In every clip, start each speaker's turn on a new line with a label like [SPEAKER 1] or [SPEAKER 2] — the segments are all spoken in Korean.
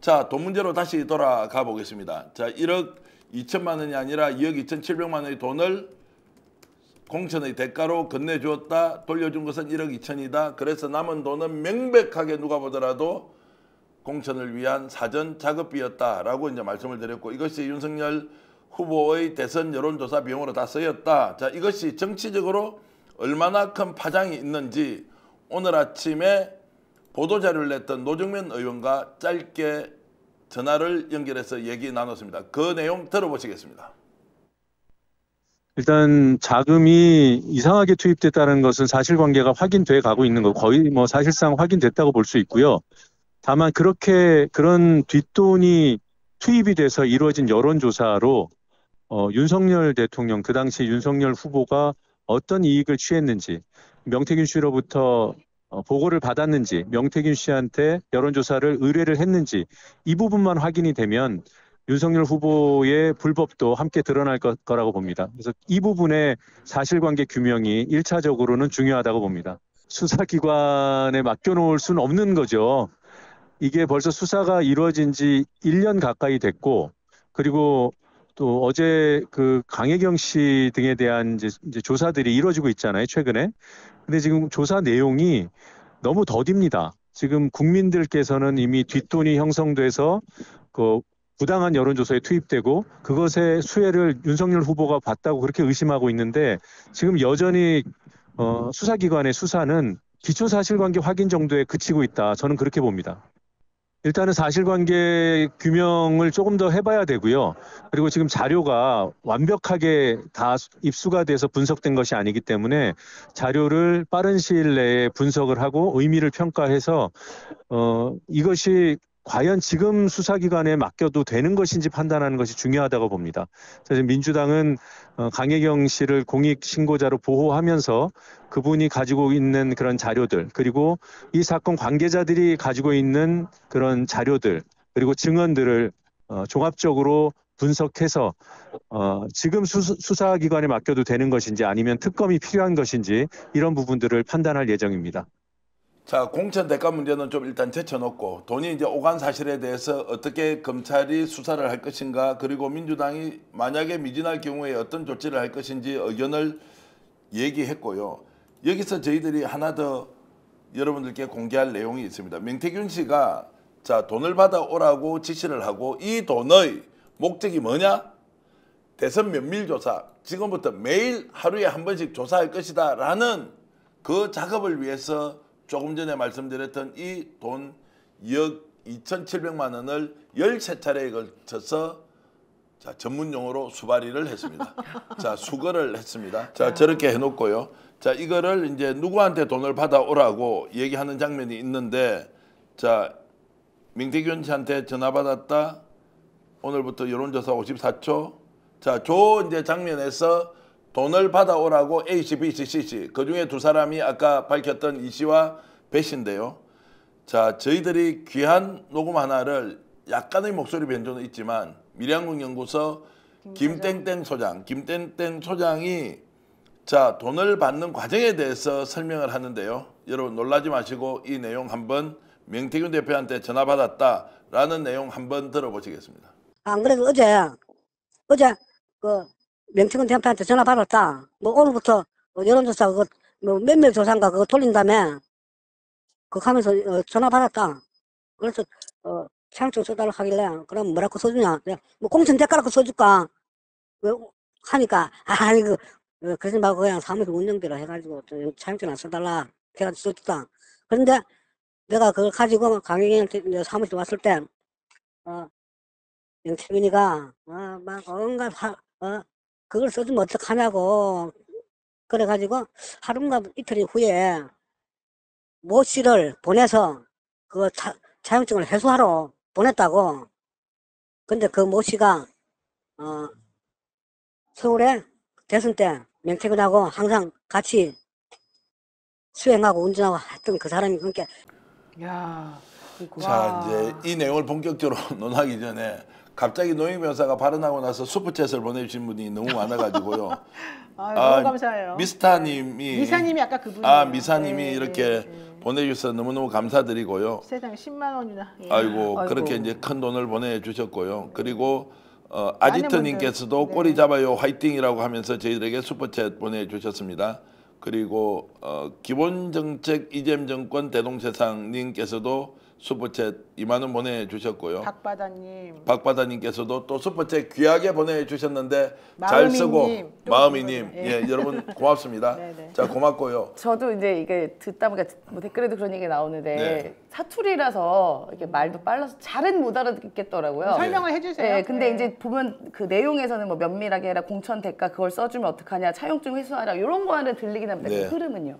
[SPEAKER 1] 자, 돈 문제로 다시 돌아가 보겠습니다. 자, 1억 2천만 원이 아니라 2억 2,700만 원의 돈을 공천의 대가로 건네주었다. 돌려준 것은 1억 2천이다. 그래서 남은 돈은 명백하게 누가 보더라도 공천을 위한 사전 작업비였다라고 이제 말씀을 드렸고, 이것이 윤석열 후보의 대선 여론조사 비용으로 다 쓰였다. 자, 이것이 정치적으로 얼마나 큰 파장이 있는지 오늘 아침에 보도자료를 냈던 노정면 의원과 짧게 전화를 연결해서 얘기 나눴습니다. 그 내용 들어보시겠습니다.
[SPEAKER 2] 일단 자금이 이상하게 투입됐다는 것은 사실관계가 확인돼 가고 있는 거, 거의 뭐 사실상 확인됐다고 볼 수 있고요. 다만 그런 뒷돈이 투입이 돼서 이루어진 여론조사로 윤석열 대통령, 그 당시 윤석열 후보가 어떤 이익을 취했는지, 명태균 씨로부터 보고를 받았는지, 명태균 씨한테 여론조사를 의뢰를 했는지, 이 부분만 확인이 되면 윤석열 후보의 불법도 함께 드러날 거라고 봅니다. 그래서 이 부분의 사실관계 규명이 1차적으로는 중요하다고 봅니다. 수사기관에 맡겨놓을 수는 없는 거죠. 이게 벌써 수사가 이루어진 지 1년 가까이 됐고, 그리고 또 어제 그 강혜경 씨 등에 대한 이제 조사들이 이루어지고 있잖아요, 최근에. 근데 지금 조사 내용이 너무 더딥니다. 지금 국민들께서는 이미 뒷돈이 형성돼서 그 부당한 여론조사에 투입되고 그것의 수혜를 윤석열 후보가 봤다고 그렇게 의심하고 있는데, 지금 여전히 수사기관의 수사는 기초사실관계 확인 정도에 그치고 있다. 저는 그렇게 봅니다. 일단은 사실관계 규명을 조금 더 해봐야 되고요. 그리고 지금 자료가 완벽하게 다 입수가 돼서 분석된 것이 아니기 때문에 자료를 빠른 시일 내에 분석을 하고 의미를 평가해서 이것이 과연 지금 수사기관에 맡겨도 되는 것인지 판단하는 것이 중요하다고 봅니다. 그래서 민주당은 강혜경 씨를 공익신고자로 보호하면서 그분이 가지고 있는 그런 자료들, 그리고 이 사건 관계자들이 가지고 있는 그런 자료들, 그리고 증언들을 종합적으로 분석해서 지금 수사기관에 맡겨도 되는 것인지 아니면 특검이 필요한 것인지 이런 부분들을 판단할 예정입니다.
[SPEAKER 1] 자, 공천 대가 문제는 좀 일단 제쳐놓고 돈이 이제 오간 사실에 대해서 어떻게 검찰이 수사를 할 것인가, 그리고 민주당이 만약에 미진할 경우에 어떤 조치를 할 것인지 의견을 얘기했고요. 여기서 저희들이 하나 더 여러분들께 공개할 내용이 있습니다. 명태균 씨가 자, 돈을 받아오라고 지시를 하고 이 돈의 목적이 뭐냐? 대선 면밀조사, 지금부터 매일 하루에 한 번씩 조사할 것이다 라는 그 작업을 위해서 조금 전에 말씀드렸던 이 돈 2억 2,700만 원을 13차례에 걸쳐서 자, 전문 용어로 수발이를 했습니다. 자, 수거를 했습니다. 자, 저렇게 해놓고요. 자, 이거를 이제 누구한테 돈을 받아오라고 얘기하는 장면이 있는데, 자, 명태균 씨한테 전화 받았다. 오늘부터 여론조사 54초. 자, 이제 장면에서 돈을 받아오라고 A씨, B씨, C씨, 그중에 두 사람이 아까 밝혔던 이 씨와 배 씨인데요. 자, 저희들이 귀한 녹음 하나를 약간의 목소리 변조는 있지만 미래한국연구소 김땡땡 소장이 자, 돈을 받는 과정에 대해서 설명을 하는데요. 여러분 놀라지 마시고 이 내용 한번, 명태균 대표한테 전화 받았다라는 내용 한번 들어보시겠습니다.
[SPEAKER 3] 안 그래도 어제 그 명태균 대표한테 전화 받았다. 뭐 오늘부터 여론조사 그거 뭐 몇몇 조사인가 그거 돌린다며. 그거 하면서 전화 받았다. 그래서 창청 써달라고 하길래 그럼 뭐라고 써주냐. 뭐 공천 대가라고 써줄까. 하니까 아니 그러지 말고 그냥 사무실 운영비로 해가지고 창청 안 써달라 해가지고 써줬다. 그런데 내가 그걸 가지고 강혜경한테 사무실 왔을 때 명태균이가 막 온갖 그걸 써주면 어떡하냐고. 그래가지고 하루인가 이틀 후에 모 씨를 보내서 그 자격증을 해소하러 보냈다고. 근데 그 모 씨가 서울에 대선 때 명태균하고 항상 같이 수행하고 운전하고 했던 그 사람이. 그러니까
[SPEAKER 4] 야,
[SPEAKER 1] 자, 이제 이 내용을 본격적으로 논하기 전에 갑자기 노영민 변호사가 발언하고 나서 슈퍼챗을 보내주신 분이 너무 많아가지고요.
[SPEAKER 4] 너무 감사해요.
[SPEAKER 1] 미스타님이
[SPEAKER 4] 아까 그분이에요.
[SPEAKER 1] 미사님이
[SPEAKER 4] 네,
[SPEAKER 1] 이렇게
[SPEAKER 4] 네.
[SPEAKER 1] 보내주셔서 너무너무 감사드리고요.
[SPEAKER 4] 세상에 10만 원이나. 예.
[SPEAKER 1] 아이고,
[SPEAKER 5] 아이고.
[SPEAKER 1] 그렇게 이제 큰 돈을 보내주셨고요. 그리고
[SPEAKER 4] 많은
[SPEAKER 1] 아지트님께서도
[SPEAKER 4] 분들,
[SPEAKER 1] 꼬리
[SPEAKER 4] 네.
[SPEAKER 1] 잡아요 화이팅이라고 하면서 저희들에게 슈퍼챗 보내주셨습니다. 그리고 기본정책 이재명 정권 대동세상님께서도 슈퍼챗 2만 원 보내주셨고요.
[SPEAKER 4] 박바다님.
[SPEAKER 1] 박바다님께서도 또 슈퍼챗 귀하게 보내주셨는데 잘 쓰고
[SPEAKER 4] 마음이님, 또
[SPEAKER 1] 마음이님
[SPEAKER 4] 그거죠.
[SPEAKER 1] 예, 여러분 고맙습니다.
[SPEAKER 4] 네네.
[SPEAKER 1] 자 고맙고요.
[SPEAKER 5] 저도 이제 이게 듣다 보니까 뭐 댓글에도 그런 얘기 나오는데
[SPEAKER 1] 네.
[SPEAKER 5] 사투리라서 이렇게 말도 빨라서 잘은 못 알아듣겠더라고요.
[SPEAKER 4] 설명을 해주세요.
[SPEAKER 5] 네, 근데
[SPEAKER 4] 네.
[SPEAKER 5] 이제 보면 그 내용에서는 뭐 면밀하게 해라, 공천 대가 그걸 써주면 어떡하냐, 차용증 회수하라 이런 거는 들리긴 합니다.
[SPEAKER 1] 네.
[SPEAKER 5] 그 흐름은요.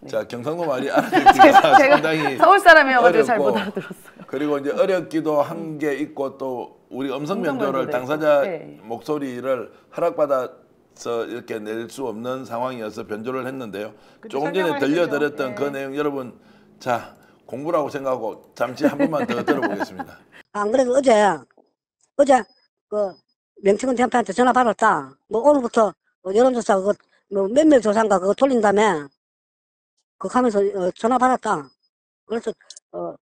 [SPEAKER 1] 자 경상도 말이 알아듣기가
[SPEAKER 5] 제가
[SPEAKER 1] 상당히
[SPEAKER 5] 서울 사람이어가지고 잘 못
[SPEAKER 1] 어렵고,
[SPEAKER 5] 알아들었어요.
[SPEAKER 1] 그리고 이제 어렵기도 한 게 있고 또 우리 음성 변조를
[SPEAKER 5] 변조도
[SPEAKER 1] 당사자
[SPEAKER 5] 있고. 네.
[SPEAKER 1] 목소리를 허락받아서 이렇게 낼 수 없는 상황이어서 변조를 했는데요.
[SPEAKER 4] 그때
[SPEAKER 1] 조금 전에
[SPEAKER 4] 설명을
[SPEAKER 1] 들려드렸던
[SPEAKER 4] 해주죠.
[SPEAKER 1] 그
[SPEAKER 4] 네.
[SPEAKER 1] 내용 여러분 자 공부라고 생각하고 잠시 한 번만 더 들어보겠습니다.
[SPEAKER 3] 안 그래도 어제 그 명태균 대표한테 전화 받았다. 뭐 오늘부터 여론조사 그거 뭐 몇몇 조사인가 그거 돌린다며. 그거 하면서 전화 받았다. 그래서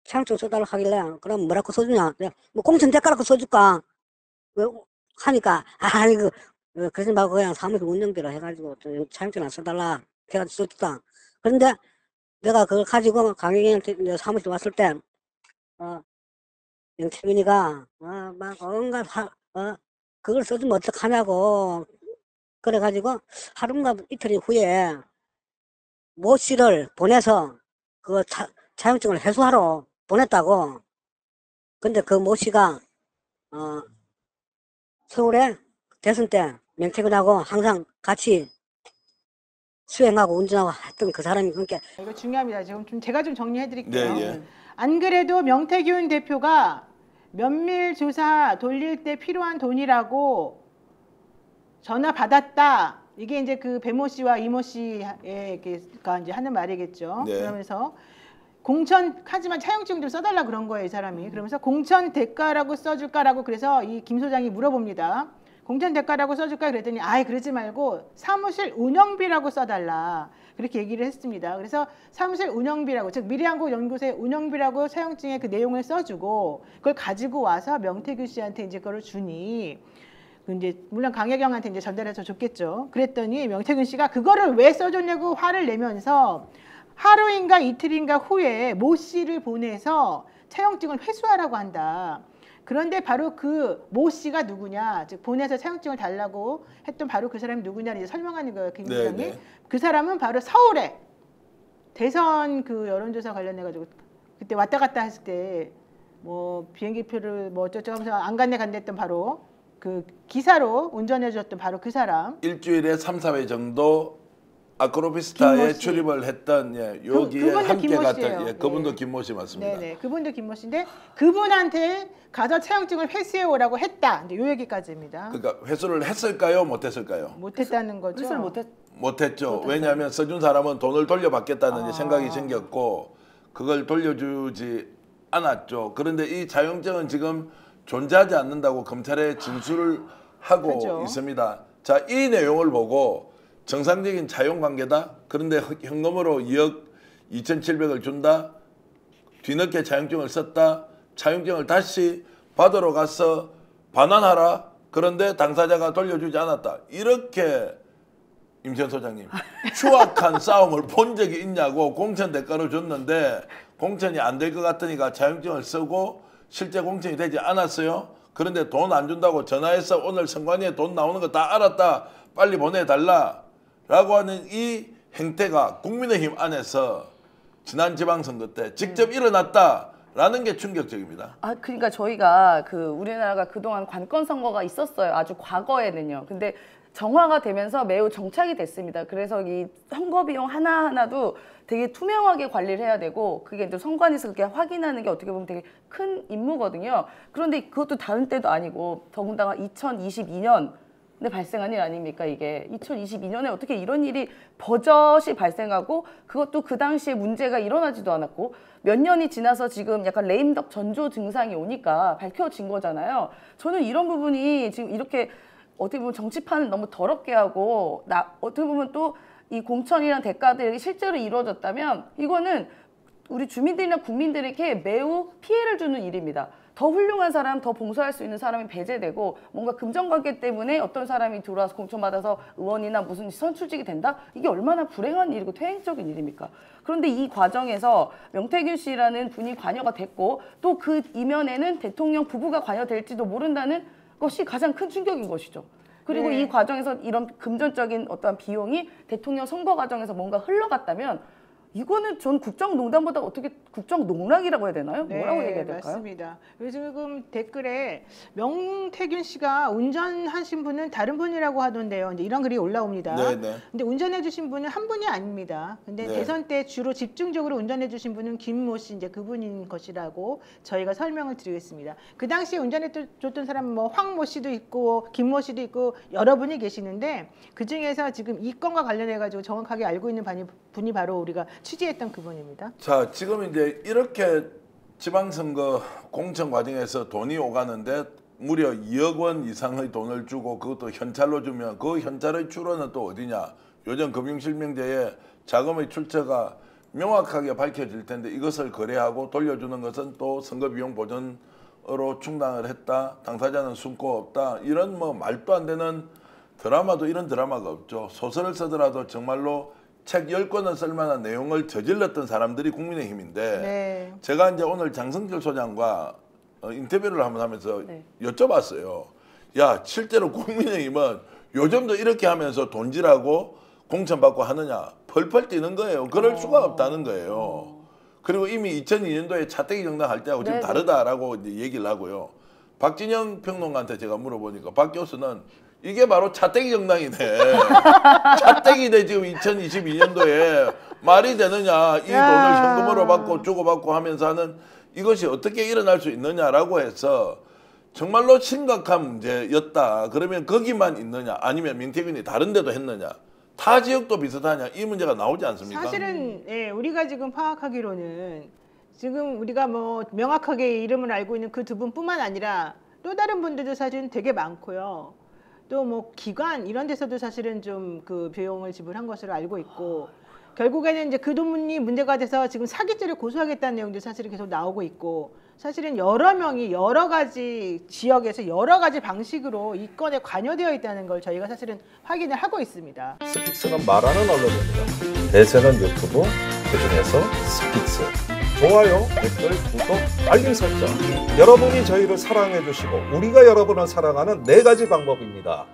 [SPEAKER 3] 차용증 써달라고 하길래 그럼 뭐라고 써주냐? 내가 뭐 공천 대가라고 써줄까? 왜 하니까 아니 그러지 말고 그냥 사무실 운영비로 해가지고 차용증 안 써달라. 걔가 써줬다. 그런데 내가 그걸 가지고 강혜경한테 이제 사무실 왔을 때 명태균이가 막 온갖 그걸 써주면 어떡하냐고 그래가지고 하루인가 이틀 후에 모 씨를 보내서 그 차용증을 해소하러 보냈다고. 근데 그 모 씨가 서울에 대선 때 명태균하고 항상 같이 수행하고 운전하고 했던 그 사람이 그러니까
[SPEAKER 4] 이거 중요합니다. 지금 좀 제가 좀 정리해드릴게요.
[SPEAKER 1] 네, 예.
[SPEAKER 4] 안 그래도 명태균 대표가 면밀 조사 돌릴 때 필요한 돈이라고 전화 받았다. 이게 이제 그 배모 씨와 이모 씨가 이제 하는 말이겠죠.
[SPEAKER 1] 네.
[SPEAKER 4] 그러면서 공천 하지만 차용증 좀 써달라 그런 거예요, 이 사람이. 그러면서 공천 대가라고 써줄까라고 그래서 이 김 소장이 물어봅니다. 공천 대가라고 써줄까 그랬더니 아예 그러지 말고 사무실 운영비라고 써달라 그렇게 얘기를 했습니다. 그래서 사무실 운영비라고 즉 미래한국 연구소의 운영비라고 차용증에 그 내용을 써주고 그걸 가지고 와서 명태균 씨한테 이제 그걸 주니 이제 물론 강혜경한테 이제 전달해서 줬겠죠. 그랬더니 명태균 씨가 그거를 왜 써줬냐고 화를 내면서 하루인가 이틀인가 후에 모 씨를 보내서 차용증을 회수하라고 한다. 그런데 바로 그 모 씨가 누구냐, 즉 보내서 차용증을 달라고 했던 바로 그 사람이 누구냐를 이제 설명하는 거예요, 김
[SPEAKER 1] 네,
[SPEAKER 4] 부장님.
[SPEAKER 1] 네.
[SPEAKER 4] 그 사람은 바로 서울에 대선 그 여론조사 관련해 가지고 그때 왔다 갔다 했을 때 뭐 비행기표를 뭐 어쩌고 하면서 안 간대 했던 바로 그 기사로 운전해 줬던 바로 그 사람.
[SPEAKER 1] 일주일에 3, 4회 정도 아크로비스타에
[SPEAKER 4] 김모 씨.
[SPEAKER 1] 출입을 했던 여기에
[SPEAKER 4] 그분도
[SPEAKER 1] 함께
[SPEAKER 4] 김모
[SPEAKER 1] 갔던
[SPEAKER 4] 씨예요.
[SPEAKER 1] 그분도
[SPEAKER 4] 네.
[SPEAKER 1] 김모 씨 맞습니다.
[SPEAKER 4] 네네, 그분도 김모 씨인데 그분한테 가서 차용증을 회수해 오라고 했다. 이제 요 얘기까지입니다.
[SPEAKER 1] 그러니까 회수를 했을까요, 못했을까요?
[SPEAKER 4] 못했다는 거죠.
[SPEAKER 5] 회수를 못했.
[SPEAKER 1] 못했죠. 왜냐하면 써준 사람은 돈을 돌려받겠다는 이제 생각이 생겼고 그걸 돌려주지 않았죠. 그런데 이 차용증은 지금 존재하지 않는다고 검찰에 진술을 하고
[SPEAKER 4] 하죠.
[SPEAKER 1] 있습니다. 자, 이 내용을 보고 정상적인 차용 관계다. 그런데 현금으로 2억 2,700을 준다. 뒤늦게 차용증을 썼다. 차용증을 다시 받으러 가서 반환하라. 그런데 당사자가 돌려주지 않았다. 이렇게 임시현 소장님 추악한 싸움을 본 적이 있냐고. 공천 대가로 줬는데 공천이 안 될 것 같으니까 차용증을 쓰고 실제 공천이 되지 않았어요. 그런데 돈 안 준다고 전화해서 오늘 선관위에 돈 나오는 거 다 알았다. 빨리 보내달라. 라고 하는 이 행태가 국민의힘 안에서 지난 지방선거 때 직접 일어났다라는 게 충격적입니다.
[SPEAKER 5] 아, 그러니까 저희가 그 우리나라가 그동안 관건 선거가 있었어요. 아주 과거에는요. 근데 정화가 되면서 매우 정착이 됐습니다. 그래서 이 선거 비용 하나하나도 되게 투명하게 관리를 해야 되고 그게 이제 선관위에서 그렇게 확인하는 게 어떻게 보면 되게 큰 임무거든요. 그런데 그것도 다른 때도 아니고 더군다나 2022년 에 발생한 일 아닙니까 이게. 2022년에 어떻게 이런 일이 버젓이 발생하고 그것도 그 당시에 문제가 일어나지도 않았고 몇 년이 지나서 지금 약간 레임덕 전조 증상이 오니까 밝혀진 거잖아요. 저는 이런 부분이 지금 이렇게 어떻게 보면 정치판을 너무 더럽게 하고 어떻게 보면 또 이 공천이란 대가들이 실제로 이루어졌다면 이거는 우리 주민들이나 국민들에게 매우 피해를 주는 일입니다. 더 훌륭한 사람, 더 봉사할 수 있는 사람이 배제되고 뭔가 금전관계 때문에 어떤 사람이 들어와서 공천받아서 의원이나 무슨 선출직이 된다? 이게 얼마나 불행한 일이고 퇴행적인 일입니까? 그런데 이 과정에서 명태균 씨라는 분이 관여가 됐고 또 그 이면에는 대통령 부부가 관여될지도 모른다는 것이 가장 큰 충격인 것이죠. 그리고
[SPEAKER 4] 네.
[SPEAKER 5] 이 과정에서 이런 금전적인 어떠한 비용이 대통령 선거 과정에서 뭔가 흘러갔다면 이거는 전 국정농단보다 어떻게 국정농락이라고 해야 되나요? 뭐라고 얘기해야 될까요?
[SPEAKER 4] 맞습니다. 요즘 댓글에 명태균 씨가 운전하신 분은 다른 분이라고 하던데요. 이제 이런 글이 올라옵니다.
[SPEAKER 1] 네네.
[SPEAKER 4] 근데 운전해 주신 분은 한 분이 아닙니다. 근데
[SPEAKER 1] 네.
[SPEAKER 4] 대선 때 주로 집중적으로 운전해 주신 분은 김모 씨 이제 그분인 것이라고 저희가 설명을 드리겠습니다. 그 당시에 운전해 줬던 사람은 뭐 황모 씨도 있고 김모 씨도 있고 여러 분이 계시는데 그 중에서 지금 이 건과 관련해 가지고 정확하게 알고 있는 분이 바로 우리가 취재했던 그분입니다.
[SPEAKER 1] 자, 지금 이제 이렇게 지방선거 공천 과정에서 돈이 오가는데 무려 2억 원 이상의 돈을 주고 그것도 현찰로 주면 그 현찰의 출처는 또 어디냐? 요즘 금융실명제에 자금의 출처가 명확하게 밝혀질 텐데 이것을 거래하고 돌려주는 것은 또 선거비용 보전으로 충당을 했다. 당사자는 숨고 없다. 이런 뭐 말도 안 되는 드라마도 이런 드라마가 없죠. 소설을 쓰더라도 정말로 책 10권을 쓸만한 내용을 저질렀던 사람들이 국민의힘인데
[SPEAKER 4] 네.
[SPEAKER 1] 제가 이제 오늘 장성철 소장과 인터뷰를 한번 하면서
[SPEAKER 5] 네.
[SPEAKER 1] 여쭤봤어요. 야, 실제로 국민의힘은 요즘도 이렇게 하면서 돈질하고 공천받고 하느냐? 펄펄 뛰는 거예요. 그럴 수가 없다는 거예요. 그리고 이미 2002년도에 차떼기 정당 할 때하고 지금
[SPEAKER 5] 네네.
[SPEAKER 1] 다르다라고 이제 얘기를 하고요. 박진영 평론가한테 제가 물어보니까 박 교수는 이게 바로 차떼기 정당이네. 차떼기네 지금 2022년도에 말이 되느냐. 이 돈을 현금으로 받고 주고받고 하면서 하는 이것이 어떻게 일어날 수 있느냐라고 해서 정말로 심각한 문제였다. 그러면 거기만 있느냐 아니면 명태균이 다른 데도 했느냐. 타 지역도 비슷하냐 이 문제가 나오지 않습니까?
[SPEAKER 4] 사실은 예, 우리가 지금 파악하기로는 지금 우리가 뭐 명확하게 이름을 알고 있는 그 두 분뿐만 아니라 또 다른 분들도 사실은 되게 많고요. 또 뭐 기관 이런 데서도 사실은 좀 그 비용을 지불한 것으로 알고 있고 결국에는 이제 그 돈이 문제가 돼서 지금 사기죄를 고소하겠다는 내용도 사실은 계속 나오고 있고 사실은 여러 명이 여러 가지 지역에서 여러 가지 방식으로 이 건에 관여되어 있다는 걸 저희가 사실은 확인을 하고 있습니다.
[SPEAKER 6] 스픽스는 말하는 언론입니다. 대세는 유튜브, 그중에서 스픽스. 좋아요, 댓글, 구독, 알림 설정. 여러분이 저희를 사랑해 주시고 우리가 여러분을 사랑하는 4가지 방법입니다.